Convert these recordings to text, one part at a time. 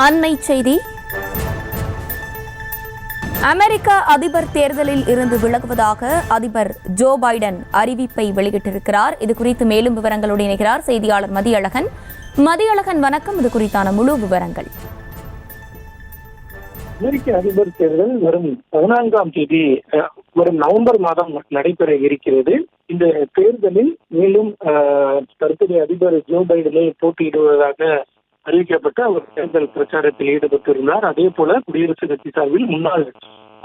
அண்மை செய்தி. அமெரிக்க அதிபர் தேர்தலில் இருந்து விலகுவதாக அதிபர் ஜோ பைடன் அறிவிப்பை வெளியிட்டிருக்கிறார். இது குறித்து மேலும் விவரங்களோடு இணைகிறார் செய்தியாளர் மதியழகன். மதியழகன், வணக்கம். இது குறித்தான முழு விவரங்கள். அமெரிக்க அதிபர் தேர்தல் வரும் 14ஆம் தேதி வரும் நவம்பர் மாதம் நடைபெற இருக்கிறது. இந்த தேர்தலில் மேலும் தற்போதைய அதிபர் ஜோ பைடனே போட்டியிடுவதாக அறிவிக்கப்பட்டு அவர் தேர்தல் பிரச்சாரத்தில் ஈடுபட்டிருந்தார். அதே போல குடியரசுக் கட்சி சார்பில் முன்னாள்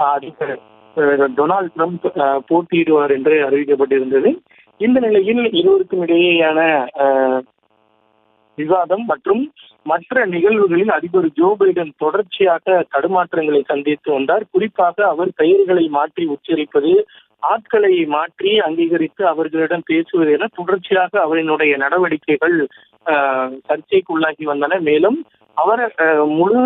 அதிபர் டொனால்டு டிரம்ப் போட்டியிடுவார் என்று அறிவிக்கப்பட்டிருந்தது. இந்த நிலையில் இருவருக்கும் இடையேயான விவாதம் மற்றும் மற்ற நிகழ்வுகளில் அதிபர் ஜோ பைடன் தொடர்ச்சியாக தடுமாற்றங்களை சந்தித்து வந்தார். குறிப்பாக அவர் பெயர்களை மாற்றி உச்சரிப்பது, ஆட்களை மாற்றி அங்கீகரித்து அவர்களிடம் பேசுவது என தொடர்ச்சியாக அவரினுடைய நடவடிக்கைகள் சர்ச்சைக்குள்ளாகி வந்தன. மேலும் அவர் முழு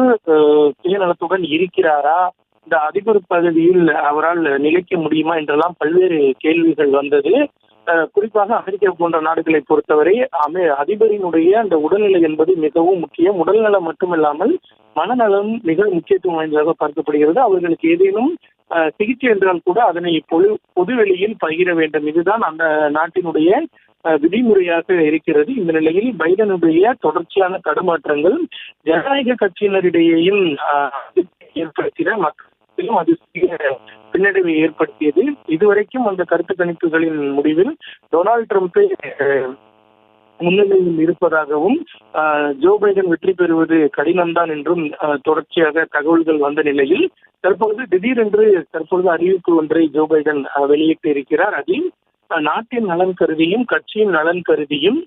சுயநலத்துடன் இருக்கிறாரா, இந்த அதிபர் பதவியில் அவரால் நிலைக்க முடியுமா என்றெல்லாம் பல்வேறு கேள்விகள் வந்தது. குறிப்பாக அமெரிக்கா போன்ற நாடுகளை பொறுத்தவரை அதிபரினுடைய அந்த உடல்நிலை என்பது மிகவும் முக்கியம். உடல்நலம் மட்டுமில்லாமல் மனநலம் மிக முக்கியத்துவம் வாய்ந்ததாக பார்க்கப்படுகிறது. அவர்களுக்கு ஏதேனும் சிகிச்சை என்றால் கூட அதனை பொதுவெளியில் பகிர வேண்டும். இதுதான் அந்த நாட்டினுடைய விதிமுறையாக இருக்கிறது. இந்த நிலையில் பைடனுடைய தொடர்ச்சியான தடுமாற்றங்கள் ஜனநாயக கட்சியினரிடையேயும் ஏற்படுத்தின, மக்களிலும் அது பின்னடைவை ஏற்படுத்தியது. இதுவரைக்கும் அந்த கருத்து கணிப்புகளின் முடிவில் டொனால்டு டிரம்பை முன்னிலையில் இருப்பதாகவும் ஜோ பைடன் வெற்றி பெறுவது கடினம்தான் என்றும் தொடர்ச்சியாக தகவல்கள் வந்த நிலையில் தற்பொழுது அறிவிப்பு ஒன்றை ஜோ பைடன் வெளியிட்டு இருக்கிறார். அதில் நாட்டின் நலன் கருதியும் கட்சியின் நலன் கருதியும்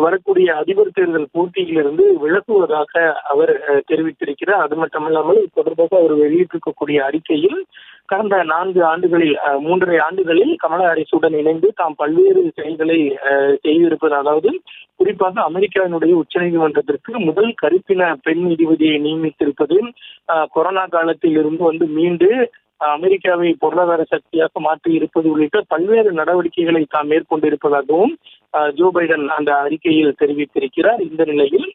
வரக்கூடிய அதிபர் தேர்தல் போட்டியிலிருந்து விலகுவதாக அவர் தெரிவித்திருக்கிறார். அது மட்டுமல்லாமல் தொடர்பாக அவர் வெளியிட்டிருக்கக்கூடிய அறிக்கையில் கடந்த 3.5 ஆண்டுகளில் கமலா ஹாரிஸுடன் இணைந்து தாம் பல்வேறு செயல்களை செய்திருப்பது, அதாவது குறிப்பாக அமெரிக்காவினுடைய உச்சநீதிமன்றத்திற்கு முதல் கருப்பின பெண் நீதிபதியை நியமித்திருப்பது, கொரோனா காலத்தில் இருந்து மீண்டு அமெரிக்காவை பொருளாதார சக்தியாக மாற்றி இருப்பது உள்ளிட்ட பல்வேறு நடவடிக்கைகளை தாம் மேற்கொண்டிருப்பதாகவும் ஜோ பைடன் அந்த அறிக்கையில் தெரிவித்திருக்கிறார். இந்த நிலையில்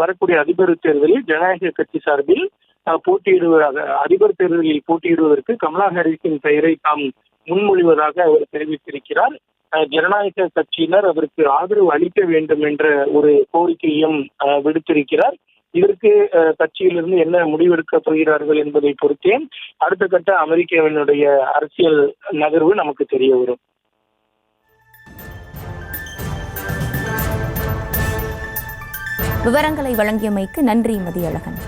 வரக்கூடிய அதிபர் தேர்தலில் ஜனநாயக கட்சி சார்பில் அதிபர் தேர்தலில் போட்டியிடுவதற்கு கமலா ஹாரிஸின் பெயரை தாம் முன்மொழிவதாக அவர் தெரிவித்திருக்கிறார். ஜனநாயக கட்சியினர் அவருக்கு ஆதரவு அளிக்க வேண்டும் என்ற ஒரு கோரிக்கையும் விடுத்திருக்கிறார். இதற்கு கட்சியிலிருந்து என்ன முடிவெடுக்கப் போகிறார்கள் என்பதை பொறுத்தே அடுத்த கட்ட அமெரிக்காவினுடைய அரசியல் நகர்வு நமக்கு தெரிய வரும். விவரங்களை வழங்கியமைக்கு நன்றி மதியழகன்.